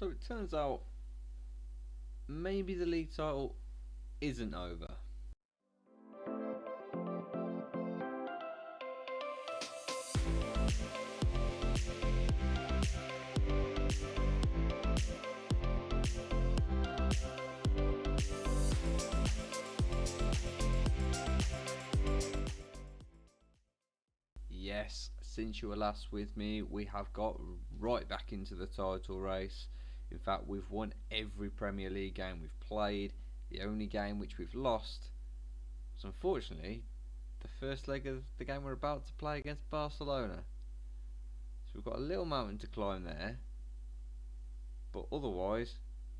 So it turns out maybe the league title isn't over. Yes, since you were last with me, we have got right back into the title race. In fact, we've won every Premier League game we've played. The only game which we've lost was unfortunately the first leg of the game we're about to play against Barcelona. So we've got a little mountain to climb there. But otherwise,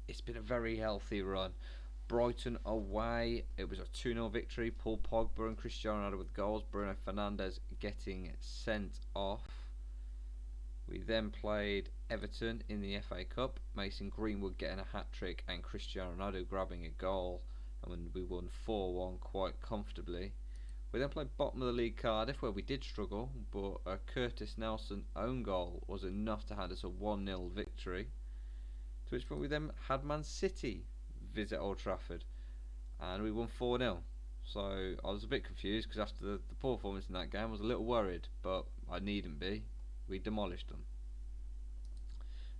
it's been a very healthy run. Brighton away, it was a 2-0 victory. Paul Pogba and Cristiano Ronaldo with goals. Bruno Fernandes getting sent off. We then played Everton in the FA Cup. Mason Greenwood getting a hat-trick and Cristiano Ronaldo grabbing a goal. And we won 4-1 quite comfortably. We then played bottom of the league Cardiff, where we did struggle, but a Curtis Nelson own goal was enough to hand us a 1-0 victory. To which point we then had Man City visit Old Trafford and we won 4-0. So I was a bit confused because after the poor performance in that game I was a little worried, but I needn't be. We demolished them.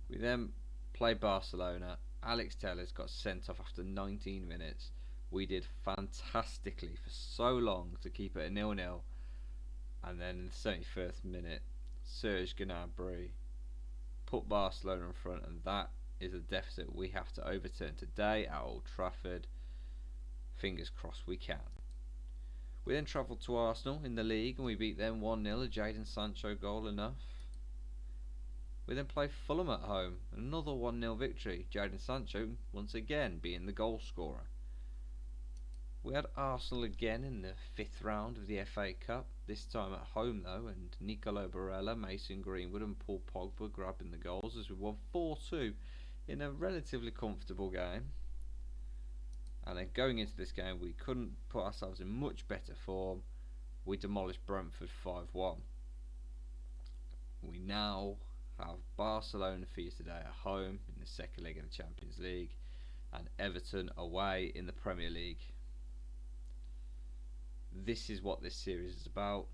We then played Barcelona. Alex Telles got sent off after 19 minutes. We did fantastically for so long to keep it a 0-0, and then in the 71st minute Serge Gnabry put Barcelona in front, and that is a deficit we have to overturn today at Old Trafford. Fingers crossed we can. We then travelled to Arsenal in the league and we beat them 1-0, a Jadon Sancho goal enough. We then played Fulham at home, another 1-0 victory, Jadon Sancho once again being the goal scorer. We had Arsenal again in the 5th round of the FA Cup, this time at home though, and Nicolo Barella, Mason Greenwood and Paul Pogba grabbing the goals as we won 4-2 in a relatively comfortable game. And then going into this game we couldn't put ourselves in much better form. We demolished Brentford 5-1. We now have Barcelona for you today at home in the second leg of the Champions League and Everton away in the Premier League. This is what this series is about.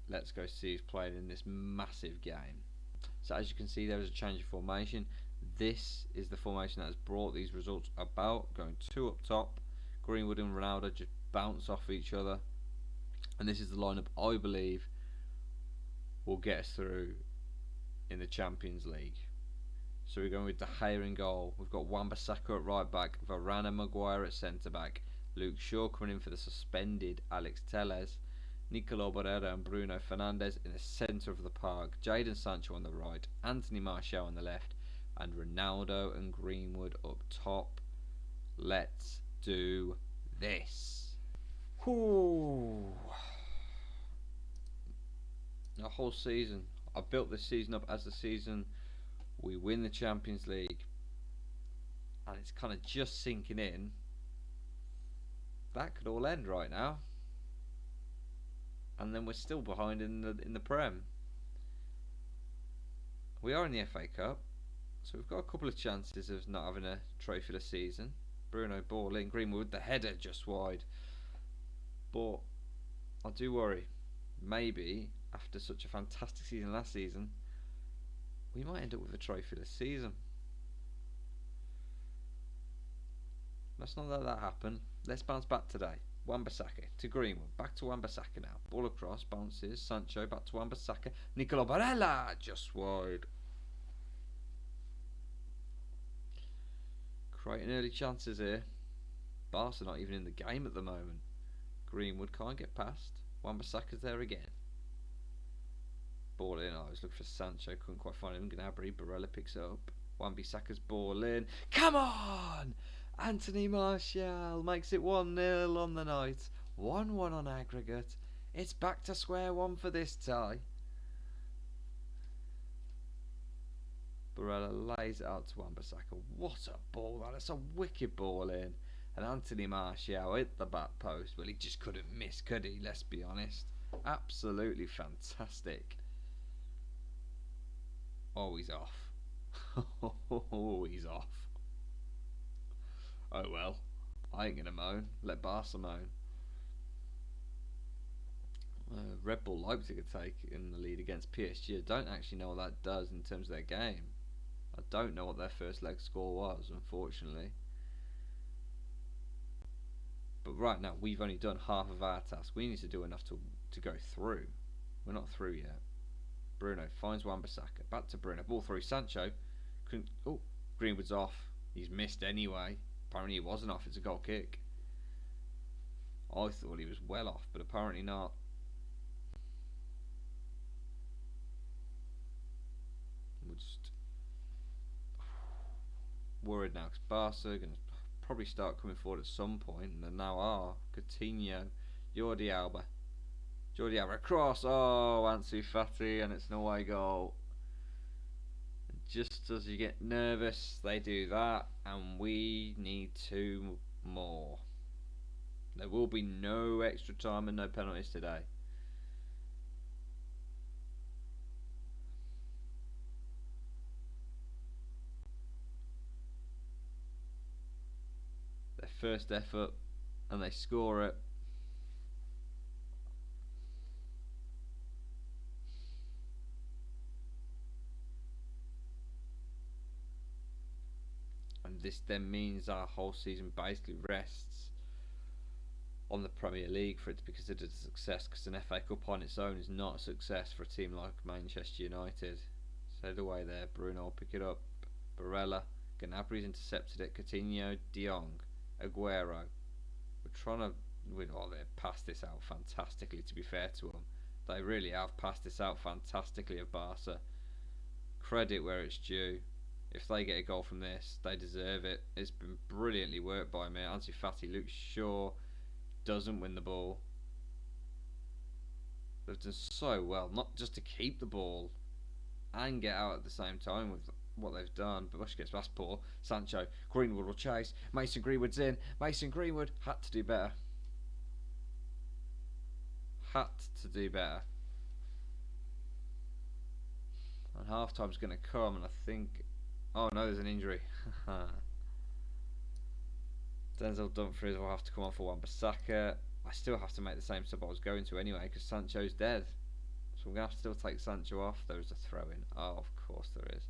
Let's go see who's playing in this massive game. So as you can see, there is a change of formation. This is the formation that has brought these results about, going 2 up top. Greenwood and Ronaldo just bounce off each other, and this is the lineup I believe will get us through in the Champions League. So we're going with De Gea in goal. We've got Wan-Bissaka at right back, Varane and Maguire at centre back, Luke Shaw coming in for the suspended Alex Telles, Nicolo Barella and Bruno Fernandes in the centre of the park, Jadon Sancho on the right, Anthony Martial on the left, and Ronaldo and Greenwood up top. Let's do this. Whew. A whole season. I built this season up as the season we win the Champions League, and it's kind of just sinking in. That could all end right now, and then we're still behind in the Prem. We are in the FA Cup, so we've got a couple of chances of not having a trophyless season. Bruno ball in, Greenwood with the header just wide, but I do worry. Maybe after such a fantastic season last season, we might end up with a trophyless season. Let's not let that happen. Let's bounce back today. Wan-Bissaka to Greenwood, back to Wan-Bissaka now. Ball across, bounces, Sancho back to Wan-Bissaka. Nicolo Barella just wide. Creating early chances here. Barca not even in the game at the moment. Greenwood can't get past. Wan-Bissaka's there again. Ball in. I was looking for Sancho, couldn't quite find him. Gnabry, Barella picks it up. Wan-Bissaka's ball in. Come on! Anthony Martial makes it 1-0 on the night. 1-1 on aggregate. It's back to square one for this tie. Barella lays it out to Wan-Bissaka. What a ball that is. A wicked ball in. And Anthony Martial hit the back post. Well, he just couldn't miss, could he? Let's be honest. Absolutely fantastic. Oh, he's off. Oh, he's off. Oh well. I ain't gonna moan. Let Barca moan. Red Bull Leipzig are taking the lead against PSG. I don't actually know what that does in terms of their game. I don't know what their first leg score was, unfortunately. But right now, we've only done half of our task. We need to do enough to go through. We're not through yet. Bruno finds Wan-Bissaka. Back to Bruno. Ball through. Sancho. Oh, Greenwood's off. He's missed anyway. Apparently he wasn't off. It's a goal kick. I thought he was well off, but apparently not. We're just worried now because Barca are going to probably start coming forward at some point, and they now are. Coutinho, Jordi Alba cross. Oh, Ansu Fati, and it's an away goal. Just as you get nervous, they do that, and we need 2 more. There will be no extra time and no penalties today. Their first effort, and they score it. And this then means our whole season basically rests on the Premier League for it to be considered a success, because an FA Cup on its own is not a success for a team like Manchester United. So the way there, Bruno will pick it up. Barella, Gnabry's intercepted it. Coutinho, De Jong, Aguero. We're trying to... they've passed this out fantastically, to be fair to them. They really have passed this out fantastically of Barca. Credit where it's due. If they get a goal from this, they deserve it. It's been brilliantly worked by me. Ansu Fati looks sure, doesn't win the ball. They've done so well, not just to keep the ball and get out at the same time with what they've done. But Bush gets past Paul. Sancho, Greenwood will chase. Mason Greenwood's in. Mason Greenwood had to do better. Had to do better. And half time's going to come, and I think... Oh no, there's an injury. Denzel Dumfries will have to come on for Wan-Bissaka. I still have to make the same sub I was going to anyway, because Sancho's dead. So we're going to have to still take Sancho off. There is a throw in. Oh, of course there is.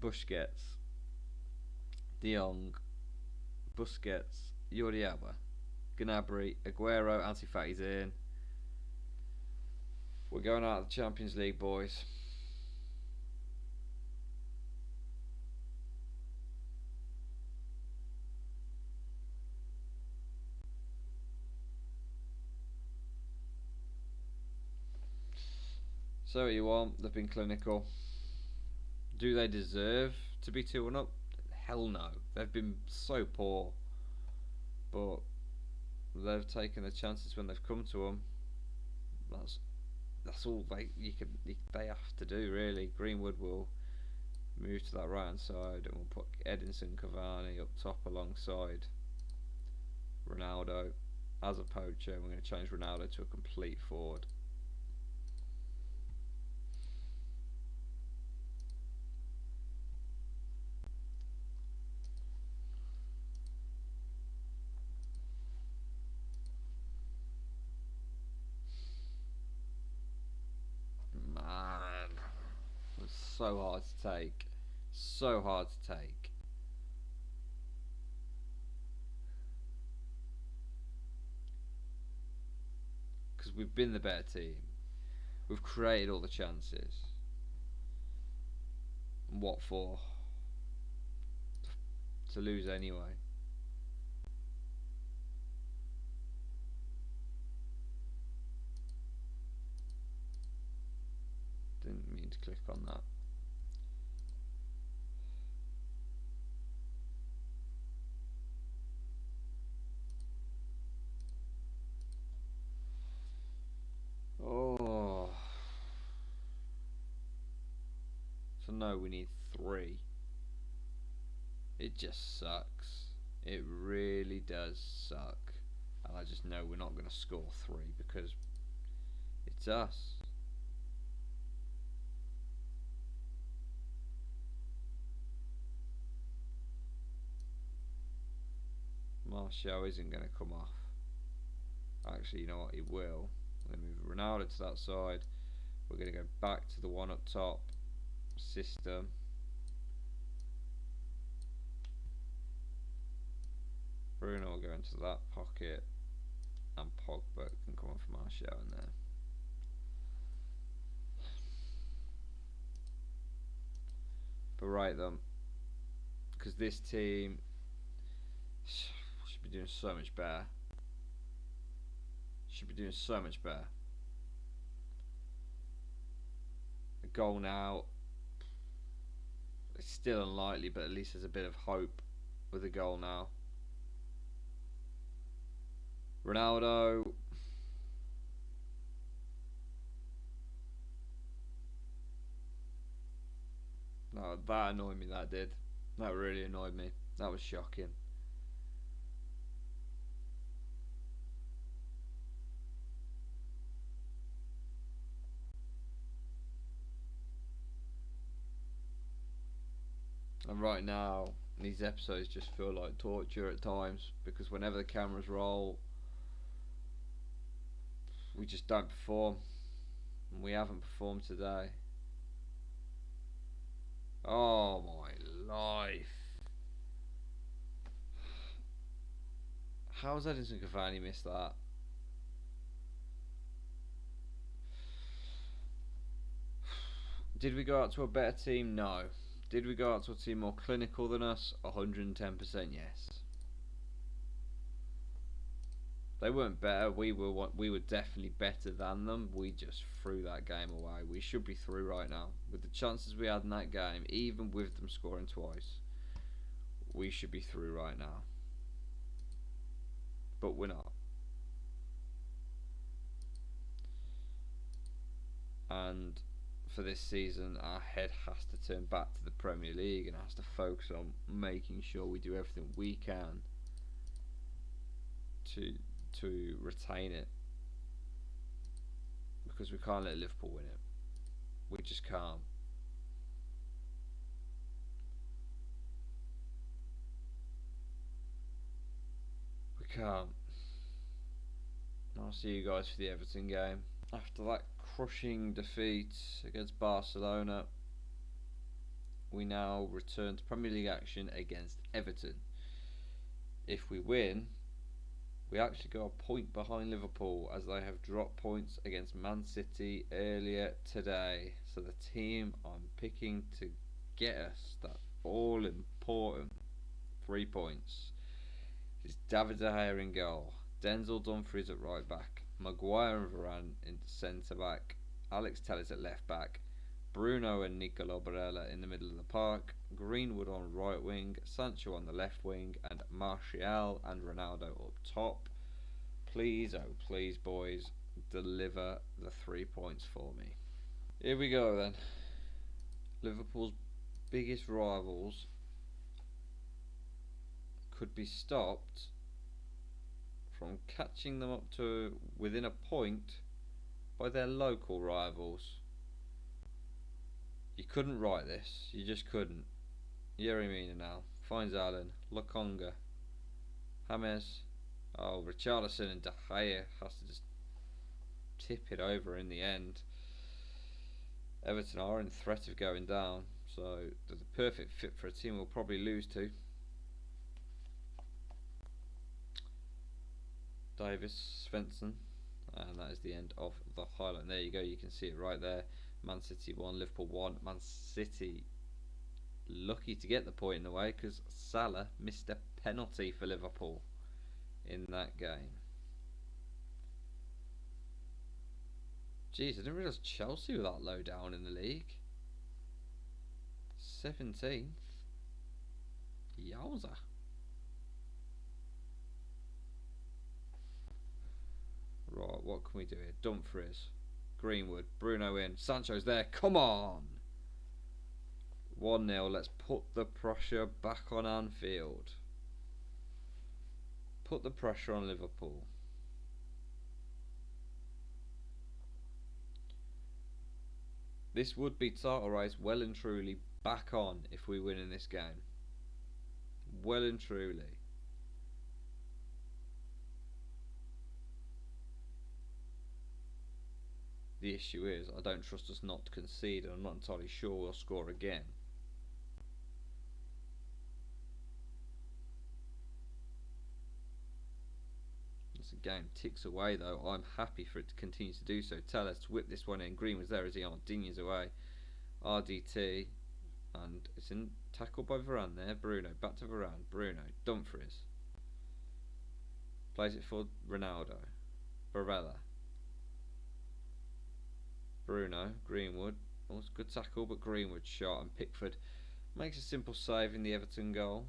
Busquets, De Jong, Busquets, Jordi Alba, Gnabry, Aguero, Ansu Fati's in. We're going out of the Champions League, boys. So what you want? They've been clinical. Do they deserve to be 2-1 up? Hell no. They've been so poor. But they've taken the chances when they've come to them. That's all they have to do, really. Greenwood will move to that right hand side, and we'll put Edinson Cavani up top alongside Ronaldo as a poacher. And we're going to change Ronaldo to a complete forward. So hard to take. So hard to take. Because we've been the better team. We've created all the chances. And what for? To lose anyway. Didn't mean to click on that. Oh. So no, we need 3. It just sucks. It really does suck. And I just know we're not going to score 3 because it's us. Martial isn't going to come off. Actually, you know what? He will. I'm going to move Ronaldo to that side. We're going to go back to the one up top system. Bruno will go into that pocket, and Pogba can come on for Martial in there. Berate them, because this team should be doing so much better. Should be doing so much better. A goal now. It's still unlikely, but at least there's a bit of hope with a goal now. Ronaldo. No, that annoyed me, that did. That really annoyed me. That was shocking. And right now, these episodes just feel like torture at times, because whenever the cameras roll, we just don't perform. And we haven't performed today. Oh my life. How's Edinson Cavani missed that? Did we go out to a better team? No. Did we go out to a team more clinical than us? 110% yes. They weren't better. We were definitely better than them. We just threw that game away. We should be through right now. With the chances we had in that game, even with them scoring twice, we should be through right now. But we're not. And for this season, our head has to turn back to the Premier League and has to focus on making sure we do everything we can to retain it, because we can't let Liverpool win it. We just can't. We can't. I'll see you guys for the Everton game. After that crushing defeat against Barcelona, we now return to Premier League action against Everton. If we win, we actually go a point behind Liverpool, as they have dropped points against Man City earlier today. So the team I'm picking to get us that all important 3 points is David De Gea in goal, Denzel Dumfries at right back, Maguire and Varane in centre back, Alex Telles at left back, Bruno and Nicolo Barella in the middle of the park, Greenwood on right wing, Sancho on the left wing, and Martial and Ronaldo up top. Please, oh please boys, deliver the 3 points for me. Here we go then. Liverpool's biggest rivals could be stopped from catching them up to within a point by their local rivals. You couldn't write this, you just couldn't. Yerry Mina now, finds Allen, Lokonga, James, Richarlison and De Gea has to just tip it over in the end. Everton are in threat of going down, so they're the perfect fit for a team we'll probably lose to. Davis, Svensson, and that is the end of the highlight. And there you go, you can see it right there. Man City 1, Liverpool 1. Man City lucky to get the point in the way, because Salah missed a penalty for Liverpool in that game. Jeez, I didn't realise Chelsea were that low down in the league. 17th. Yowza. Right, what can we do here? Dumfries, Greenwood, Bruno in, Sancho's there, come on! 1-0, let's put the pressure back on Anfield. Put the pressure on Liverpool. This would be title race well and truly back on if we win in this game. Well and truly. The issue is I don't trust us not to concede, and I'm not entirely sure we'll score again. As the game ticks away though, I'm happy for it to continue to do so. Tellez to whip this one in. Greenwood's there as he Dini's away. RDT, and it's in tackle by Varane there. Bruno back to Varane. Bruno, Dumfries plays it for Ronaldo. Barella. Bruno, Greenwood. Oh, it's a good tackle, but Greenwood shot, and Pickford makes a simple save in the Everton goal.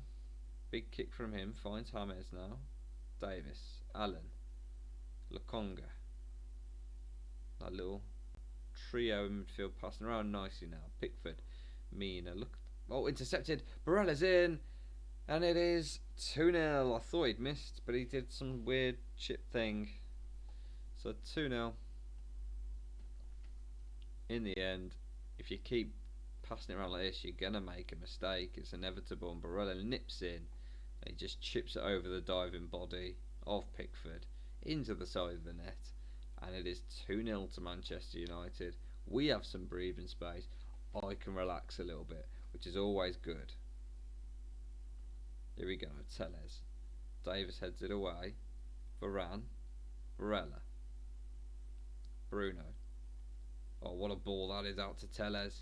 Big kick from him, finds James now. Davis, Allen, Lokonga. That little trio in midfield passing around nicely now. Pickford, Mina, look. Oh, intercepted. Barella's in, and it is 2-0. I thought he'd missed, but he did some weird chip thing. So 2-0. In the end, if you keep passing it around like this, you're gonna make a mistake. It's inevitable, and Barella nips in. And he just chips it over the diving body of Pickford into the side of the net, and it is 2-0 to Manchester United. We have some breathing space. I can relax a little bit, which is always good. Here we go. Tellez. Davis heads it away. Varane. Barella. Bruno. Oh, what a ball that is out to Tellez.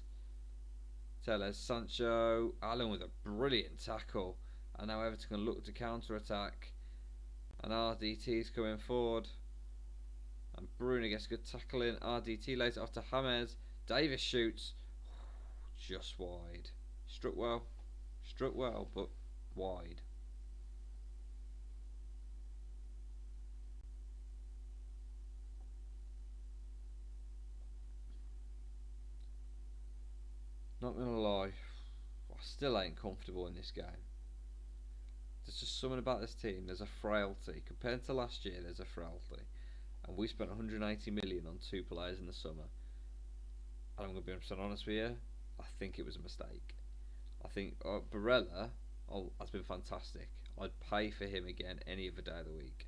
Tellez, Sancho, Allen with a brilliant tackle. And now Everton can look to counter-attack. And RDT is coming forward. And Bruno gets a good tackle in. RDT lays it off to James. Davis shoots. Just wide. Struck well, but wide. Not gonna lie, I still ain't comfortable in this game. There's just something about this team. There's a frailty compared to last year. There's a frailty, and we spent 180 million on 2 players in the summer. And I'm gonna be 100% honest with you. I think it was a mistake. I think Barella has been fantastic. I'd pay for him again any other day of the week.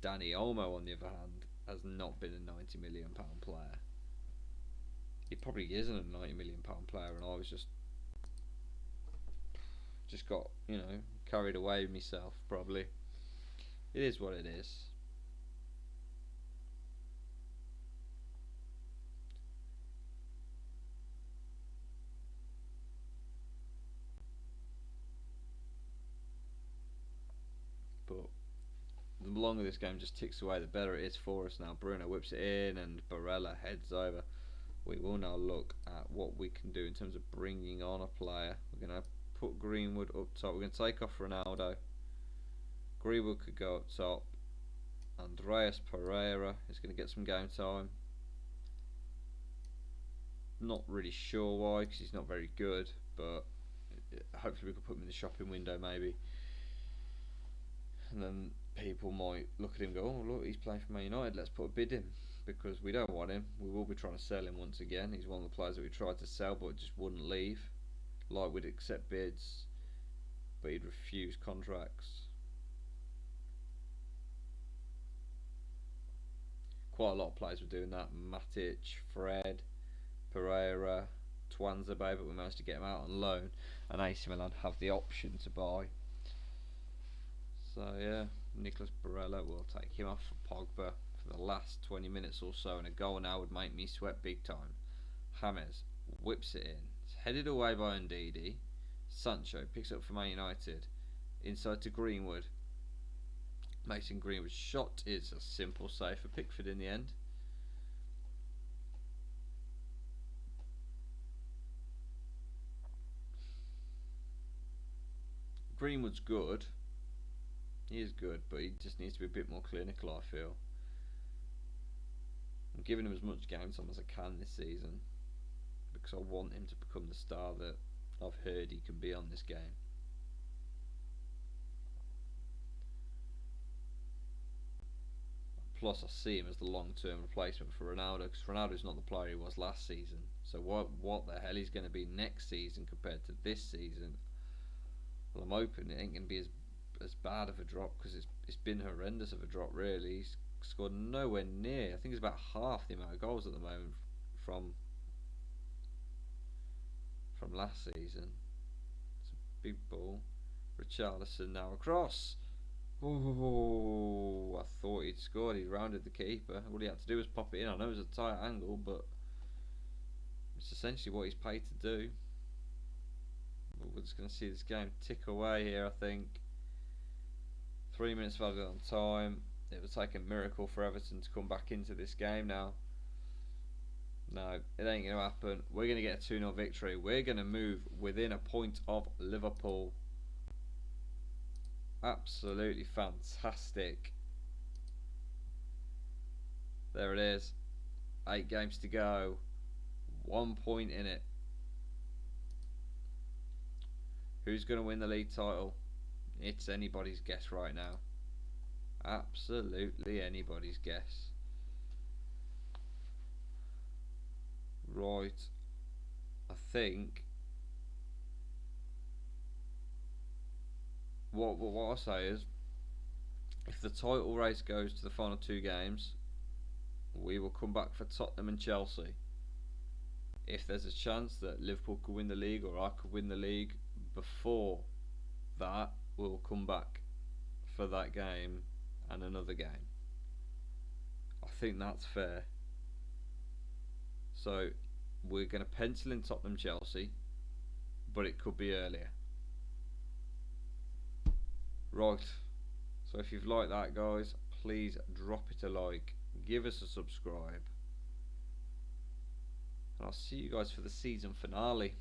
Danny Olmo, on the other hand, has not been a £90 million player. He probably isn't a £90 million player, and I was just got, carried away with myself, probably. It is what it is. But the longer this game just ticks away, the better it is for us now. Bruno whips it in, and Barella heads over. We will now look at what we can do in terms of bringing on a player. We're going to put Greenwood up top. We're going to take off Ronaldo. Greenwood could go up top. Andreas Pereira is going to get some game time. Not really sure why, because he's not very good, but hopefully we can put him in the shopping window maybe. And then people might look at him and go, oh look, he's playing for Man United, let's put a bid in. Because we don't want him. We will be trying to sell him once again. He's one of the players that we tried to sell but just wouldn't leave. Like, we'd accept bids, but he'd refuse contracts. Quite a lot of players were doing that. Matic, Fred, Pereira, Twanzebe, but we managed to get him out on loan, and AC Milan have the option to buy. So yeah, Nicolas Barella will take him off for Pogba for the last 20 minutes or so, and a goal now would make me sweat big time. James whips it in. It's headed away by Ndidi. Sancho picks up for Man United. Inside to Greenwood. Mason Greenwood's shot is a simple save for Pickford in the end. Greenwood's good. He is good, but he just needs to be a bit more clinical, I feel. I'm giving him as much game time as I can this season, because I want him to become the star that I've heard he can be on this game. Plus I see him as the long-term replacement for Ronaldo, because Ronaldo's not the player he was last season. So what the hell he's going to be next season compared to this season? Well, I'm hoping it ain't going to be as bad of a drop, because it's been horrendous of a drop really. He's scored nowhere near. I think it's about half the amount of goals at the moment from last season. It's a big ball. Richarlison now across. Oh, I thought he'd scored. He rounded the keeper. All he had to do was pop it in. I know it was a tight angle, but it's essentially what he's paid to do. But we're just going to see this game tick away here, I think. 3 minutes of added on time. It will take a miracle for Everton to come back into this game now. No, it ain't going to happen. We're going to get a 2-0 victory. We're going to move within a point of Liverpool. Absolutely fantastic. There it is. 8 games to go. 1 point in it. Who's going to win the league title? It's anybody's guess right now. Absolutely anybody's guess. Right. I think what I say is, if the title race goes to the final 2 games, we will come back for Tottenham and Chelsea. If there's a chance that Liverpool could win the league or I could win the league before that, we'll come back for that game and another game. I think that's fair. So we're going to pencil in Tottenham Chelsea, but it could be earlier. Right, so if you've liked that, guys, please drop it a like, give us a subscribe, and I'll see you guys for the season finale.